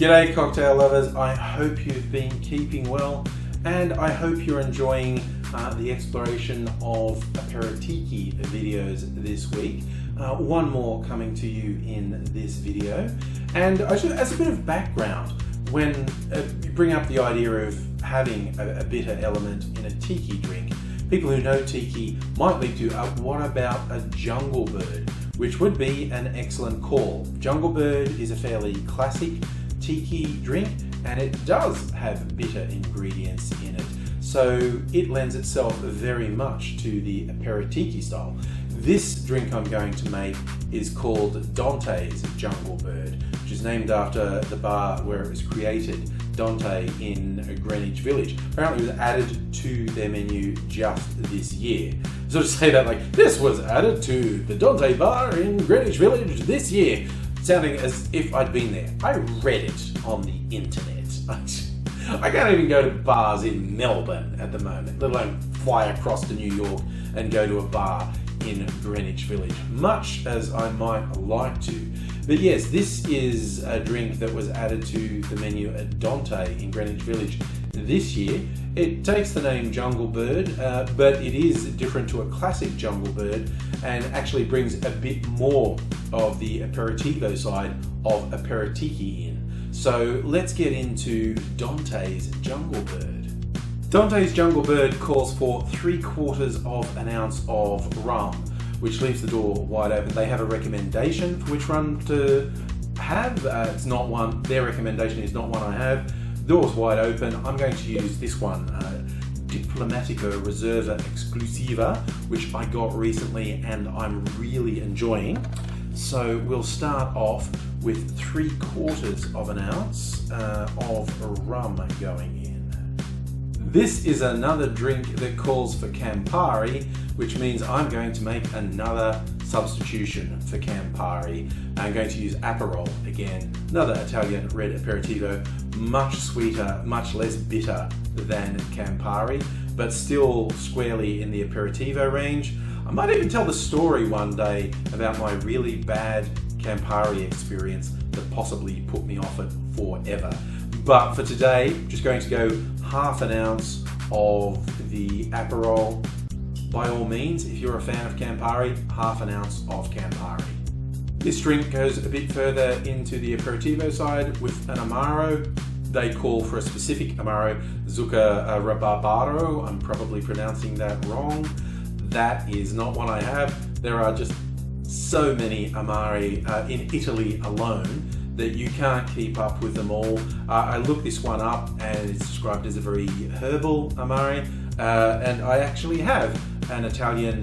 G'day cocktail lovers, I hope you've been keeping well and I hope you're enjoying the exploration of Aperitki videos this week. One more coming to you in this video. And as a bit of background, when you bring up the idea of having a bitter element in a tiki drink, people who know tiki might lead to what about a jungle bird, which would be an excellent call. Jungle bird is a fairly classic tiki drink and it does have bitter ingredients in it, so it lends itself very much to the Aperitki style. This drink I'm going to make is called Dante's Jungle Bird, which is named after the bar where it was created, Dante in Greenwich Village. Apparently it was added to their menu just this year. So to say that like, this was added to the Dante bar in Greenwich Village this year, sounding as if I'd been there. I read it on the internet. I can't even go to bars in Melbourne at the moment, let alone fly across to New York and go to a bar in Greenwich Village, much as I might like to. But yes, this is a drink that was added to the menu at Dante in Greenwich Village this year. It takes the name Jungle Bird, but it is different to a classic Jungle Bird and actually brings a bit more of the aperitivo side of Aperitki in. So let's get into Dante's Jungle Bird. Dante's Jungle Bird calls for 3/4 of an ounce of rum, which leaves the door wide open. They have a recommendation for which rum to have. It's not one, their recommendation is not one I have. The door's wide open. I'm going to use this one, Diplomatico Reserva Exclusiva, which I got recently and I'm really enjoying. So we'll start off with 3/4 of an ounce of rum going in. This is another drink that calls for Campari, which means I'm going to make another substitution for Campari. I'm going to use Aperol again, another Italian red aperitivo, much sweeter, much less bitter than Campari, but still squarely in the aperitivo range. I might even tell the story one day about my really bad Campari experience that possibly put me off it forever. But for today, I'm just going to go 1/2 ounce of the Aperol. By all means, if you're a fan of Campari, 1/2 ounce of Campari. This drink goes a bit further into the aperitivo side with an Amaro. They call for a specific Amaro, Zucca Rabarbaro. I'm probably pronouncing that wrong. That is not one I have. There are just so many Amari in Italy alone that you can't keep up with them all. I looked this one up and it's described as a very herbal Amari, and I actually have an Italian,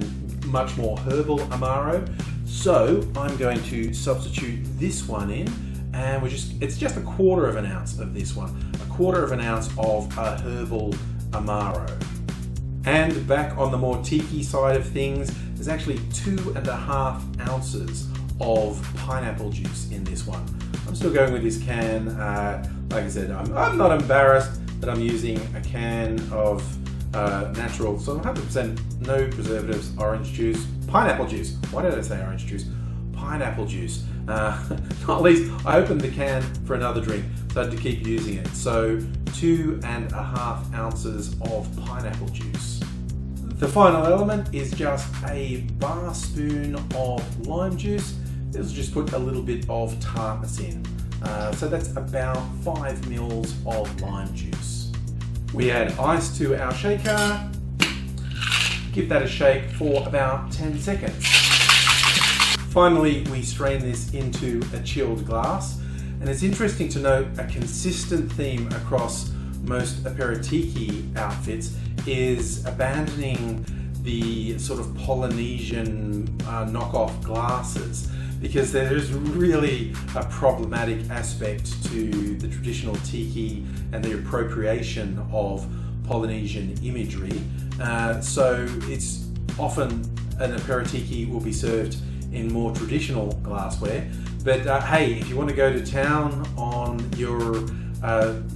much more herbal Amaro. So I'm going to substitute this one in, and it's just 1/4 of an ounce of this one, 1/4 of an ounce of a herbal Amaro. And back on the more tiki side of things, there's actually 2.5 ounces of pineapple juice in this one. I'm still going with this can. Like I said, I'm not embarrassed that I'm using a can of natural, so 100% no preservatives, orange juice, pineapple juice. Why did I say orange juice? Pineapple juice. Not least, I opened the can for another drink, so I had to keep using it. So 2.5 ounces of pineapple juice. The final element is just a bar spoon of lime juice. This will just put a little bit of tartness in. So that's about 5 mils of lime juice. We add ice to our shaker. Give that a shake for about 10 seconds. Finally, we strain this into a chilled glass. And it's interesting to note a consistent theme across most Aperitki outfits is abandoning the sort of Polynesian knockoff glasses, because there is really a problematic aspect to the traditional tiki and the appropriation of Polynesian imagery. So it's often an Aperitki will be served in more traditional glassware. But hey, if you want to go to town on your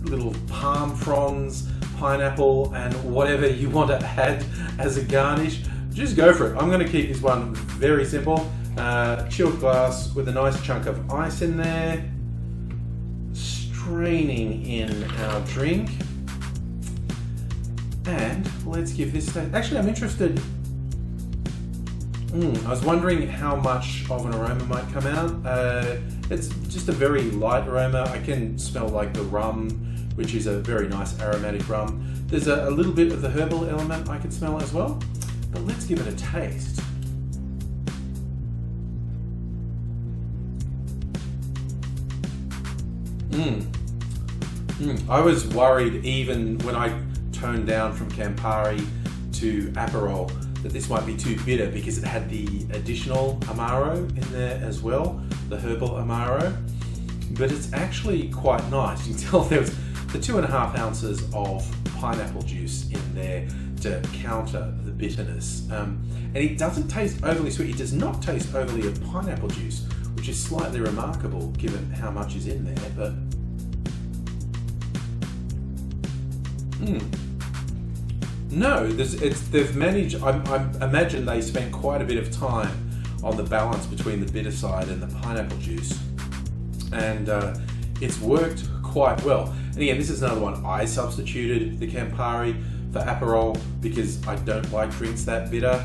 little palm fronds, pineapple, and whatever you want to add as a garnish, just go for it. I'm going to keep this one very simple. Chilled glass with a nice chunk of ice in there. straining in our drink. And let's give this a taste. Actually, I'm interested. I was wondering how much of an aroma might come out. It's just a very light aroma. I can smell like the rum, which is a very nice aromatic rum. There's a little bit of the herbal element I can smell as well. But let's give it a taste. I was worried even when I toned down from Campari to Aperol that this might be too bitter because it had the additional Amaro in there as well, the herbal Amaro. But it's actually quite nice. You can tell there's the 2.5 ounces of pineapple juice in there to counter the bitterness. And it doesn't taste overly sweet. It does not taste overly of pineapple juice, which is slightly remarkable given how much is in there. But no, they've managed. I imagine they spent quite a bit of time on the balance between the bitter side and the pineapple juice, and it's worked quite well. And again, this is another one. I substituted the Campari for Aperol because I don't like drinks that bitter.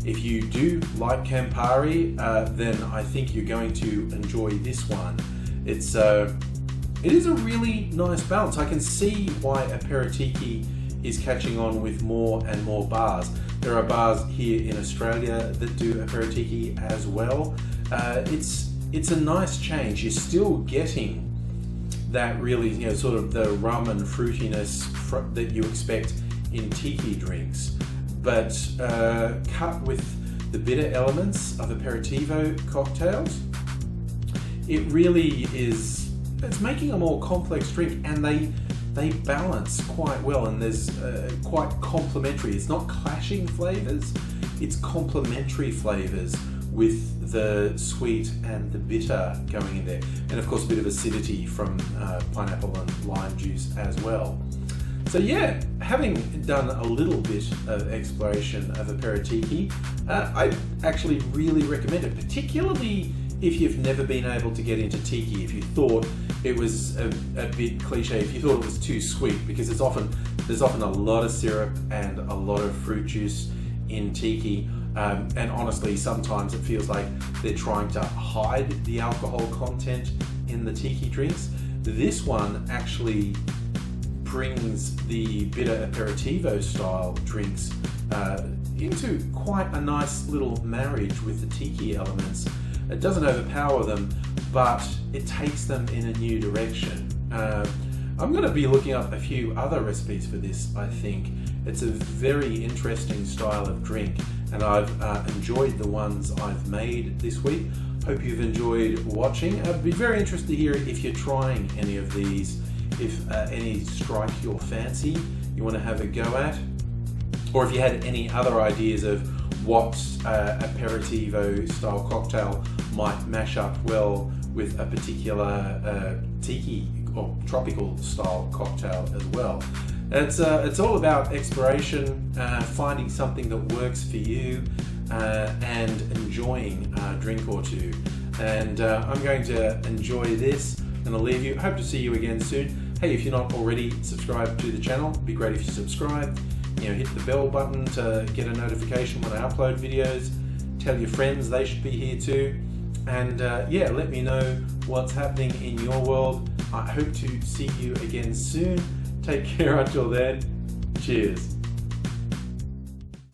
If you do like Campari, then I think you're going to enjoy this one. It is a really nice balance. I can see why Aperitki is catching on with more and more bars. There are bars here in Australia that do Aperitki as well. It's a nice change. You're still getting that really, sort of the rum and fruitiness that you expect in tiki drinks, but cut with the bitter elements of aperitivo cocktails. It really is. It's making a more complex drink, and they balance quite well, and there's quite complementary. It's not clashing flavors, it's complementary flavors with the sweet and the bitter going in there. And of course a bit of acidity from pineapple and lime juice as well. So yeah, having done a little bit of exploration of Aperitki, I actually really recommend it, particularly if you've never been able to get into tiki, if you thought it was a bit cliche, if you thought it was too sweet, because there's often a lot of syrup and a lot of fruit juice in tiki, and honestly sometimes it feels like they're trying to hide the alcohol content in the tiki drinks. This one actually brings the bitter aperitivo style drinks into quite a nice little marriage with the tiki elements. It doesn't overpower them, but it takes them in a new direction. I'm going to be looking up a few other recipes for this, I think. It's a very interesting style of drink, and I've enjoyed the ones I've made this week. Hope you've enjoyed watching. I'd be very interested to hear if you're trying any of these, if any strike your fancy, you want to have a go at, or if you had any other ideas of what aperitivo style cocktail might mash up well with a particular tiki or tropical style cocktail as well. It's all about exploration, finding something that works for you, and enjoying a drink or two. And I'm going to enjoy this, and I'll leave you. Hope to see you again soon. Hey, if you're not already subscribed to the channel, it'd be great if you subscribe. Hit the bell button to get a notification when I upload videos. Tell your friends they should be here too. And yeah, let me know what's happening in your world. I hope to see you again soon. Take care until then. Cheers.